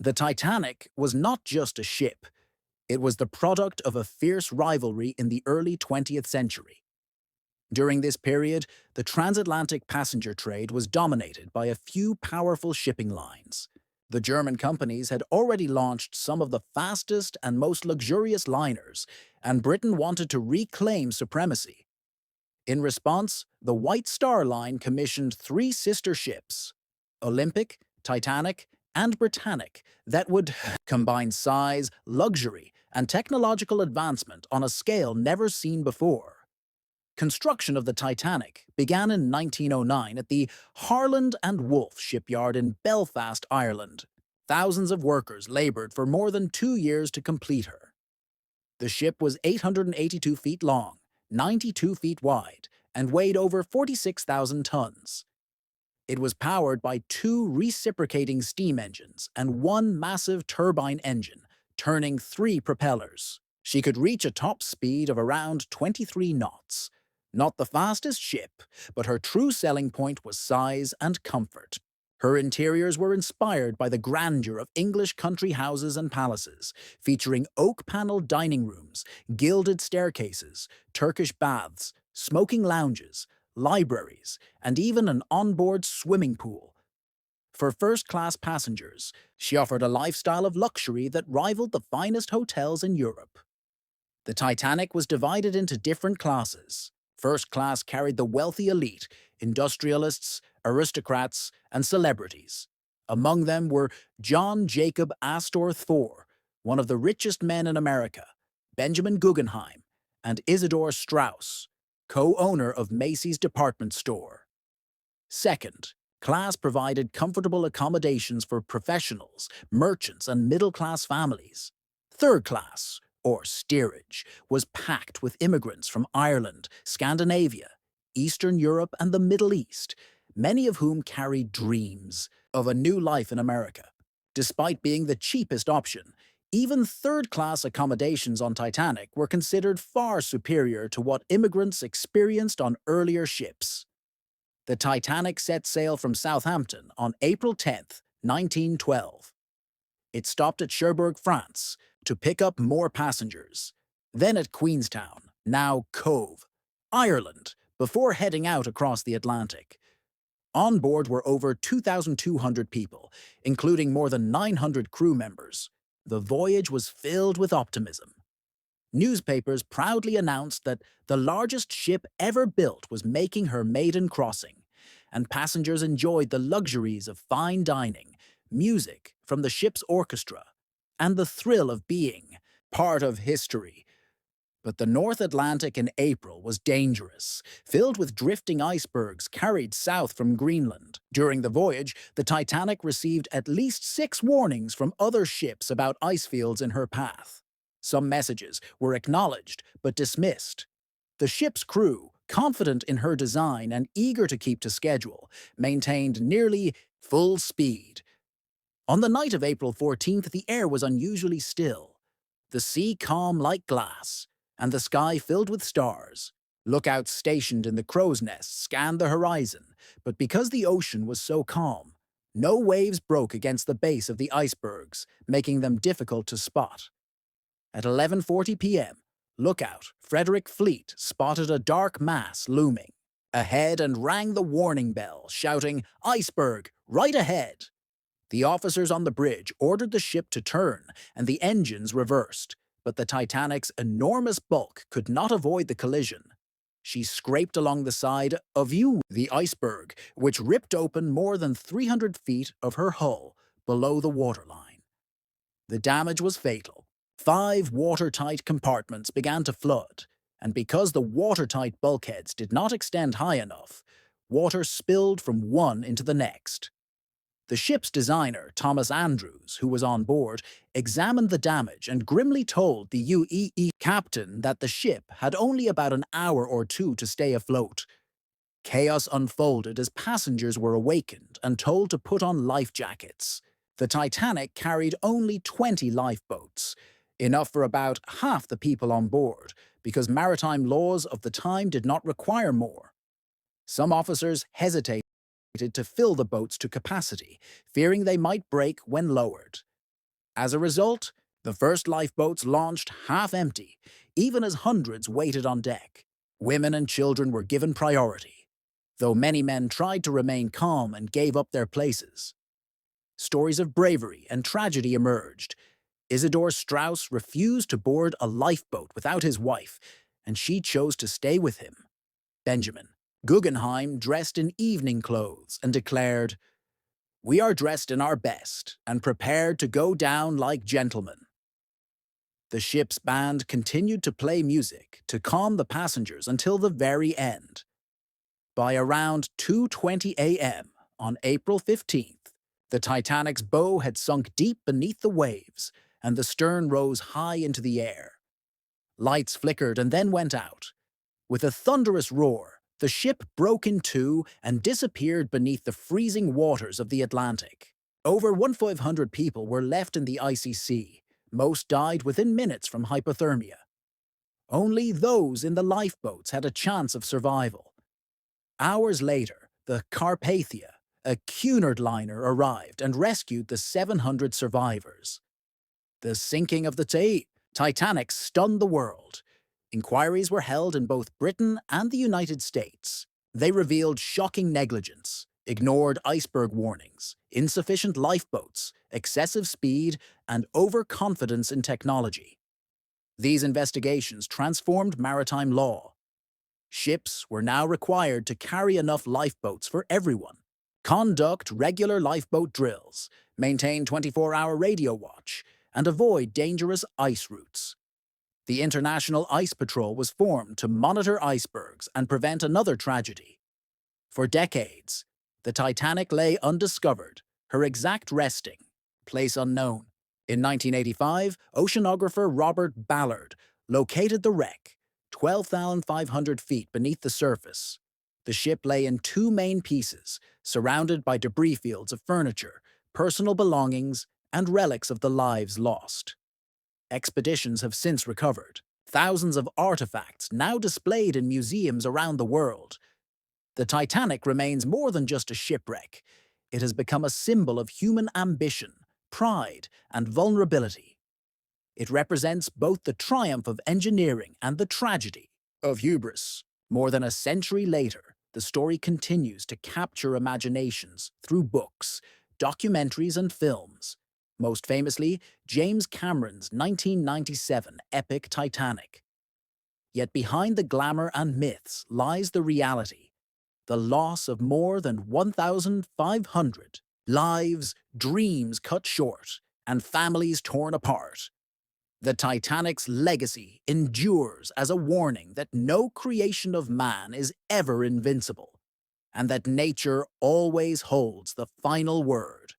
The Titanic was not just a ship, it was the product of a fierce rivalry in the early 20th century. During this period, the transatlantic passenger trade was dominated by a few powerful shipping lines. The German companies had already launched some of the fastest and most luxurious liners, and Britain wanted to reclaim supremacy. In response, the White Star Line commissioned three sister ships, Olympic, Titanic, and Britannic, that would combine size, luxury, and technological advancement on a scale never seen before. Construction of the Titanic began in 1909 at the Harland and Wolff shipyard in Belfast, Ireland. Thousands of workers labored for more than 2 years to complete her. The ship was 882 feet long, 92 feet wide, and weighed over 46,000 tons. It was powered by two reciprocating steam engines and one massive turbine engine, turning three propellers. She could reach a top speed of around 23 knots. Not the fastest ship, but her true selling point was size and comfort. Her interiors were inspired by the grandeur of English country houses and palaces, featuring oak-paneled dining rooms, gilded staircases, Turkish baths, smoking lounges, libraries, and even an onboard swimming pool. For first-class passengers, she offered a lifestyle of luxury that rivaled the finest hotels in Europe. The Titanic was divided into different classes. First class carried the wealthy elite, industrialists, aristocrats, and celebrities. Among them were John Jacob Astor Thor, one of the richest men in America, Benjamin Guggenheim, and Isidor Straus, co-owner of Macy's department store. Second, class provided comfortable accommodations for professionals, merchants, and middle-class families. Third class, or steerage, was packed with immigrants from Ireland, Scandinavia, Eastern Europe, and the Middle East, many of whom carried dreams of a new life in America. Despite being the cheapest option, even third-class accommodations on Titanic were considered far superior to what immigrants experienced on earlier ships. The Titanic set sail from Southampton on April 10, 1912. It stopped at Cherbourg, France, to pick up more passengers, then at Queenstown, now Cove, Ireland, before heading out across the Atlantic. On board were over 2,200 people, including more than 900 crew members. The voyage was filled with optimism. Newspapers proudly announced that the largest ship ever built was making her maiden crossing, and passengers enjoyed the luxuries of fine dining, music from the ship's orchestra, and the thrill of being part of history. But the North Atlantic in April was dangerous, filled with drifting icebergs carried south from Greenland. During the voyage, the Titanic received at least 6 warnings from other ships about ice fields in her path. Some messages were acknowledged but dismissed. The ship's crew, confident in her design and eager to keep to schedule, maintained nearly full speed. On the night of April 14th, the air was unusually still, the sea calm like glass, and the sky filled with stars. Lookouts stationed in the crow's nest scanned the horizon, but because the ocean was so calm, no waves broke against the base of the icebergs, making them difficult to spot. At 11:40 p.m., lookout Frederick Fleet spotted a dark mass looming ahead and rang the warning bell, shouting, "Iceberg, right ahead!" The officers on the bridge ordered the ship to turn, and the engines reversed, but the Titanic's enormous bulk could not avoid the collision. She scraped along the side of the iceberg, which ripped open more than 300 feet of her hull below the waterline. The damage was fatal. 5 watertight compartments began to flood, and because the watertight bulkheads did not extend high enough, water spilled from one into the next. The ship's designer, Thomas Andrews, who was on board, examined the damage and grimly told the UEE captain that the ship had only about an hour or two to stay afloat. Chaos unfolded as passengers were awakened and told to put on life jackets. The Titanic carried only 20 lifeboats, enough for about half the people on board, because maritime laws of the time did not require more. Some officers hesitated to fill the boats to capacity, fearing they might break when lowered. As a result, the first lifeboats launched half empty, even as hundreds waited on deck. Women and children were given priority, though many men tried to remain calm and gave up their places. Stories of bravery and tragedy emerged. Isidor Strauss refused to board a lifeboat without his wife, and she chose to stay with him. Benjamin Guggenheim dressed in evening clothes and declared, "We are dressed in our best and prepared to go down like gentlemen." The ship's band continued to play music to calm the passengers until the very end. By around 2:20 a.m. on April 15th, the Titanic's bow had sunk deep beneath the waves, and the stern rose high into the air. Lights flickered and then went out. With a thunderous roar, the ship broke in two and disappeared beneath the freezing waters of the Atlantic. Over 1,500 people were left in the icy sea. Most died within minutes from hypothermia. Only those in the lifeboats had a chance of survival. Hours later, the Carpathia, a Cunard liner, arrived and rescued the 700 survivors. The sinking of the Titanic stunned the world. Inquiries were held in both Britain and the United States. They revealed shocking negligence, ignored iceberg warnings, insufficient lifeboats, excessive speed, and overconfidence in technology. These investigations transformed maritime law. Ships were now required to carry enough lifeboats for everyone, conduct regular lifeboat drills, maintain 24-hour radio watch, and avoid dangerous ice routes. The International Ice Patrol was formed to monitor icebergs and prevent another tragedy. For decades, the Titanic lay undiscovered, her exact resting place unknown. In 1985, oceanographer Robert Ballard located the wreck, 12,500 feet beneath the surface. The ship lay in two main pieces, surrounded by debris fields of furniture, personal belongings, and relics of the lives lost. Expeditions have since recovered, thousands of artifacts now displayed in museums around the world. The Titanic remains more than just a shipwreck. It has become a symbol of human ambition, pride, and vulnerability. It represents both the triumph of engineering and the tragedy of hubris. More than a century later, the story continues to capture imaginations through books, documentaries, and films. Most famously, James Cameron's 1997 epic Titanic. Yet behind the glamour and myths lies the reality, the loss of more than 1,500 lives, dreams cut short, and families torn apart. The Titanic's legacy endures as a warning that no creation of man is ever invincible, and that nature always holds the final word.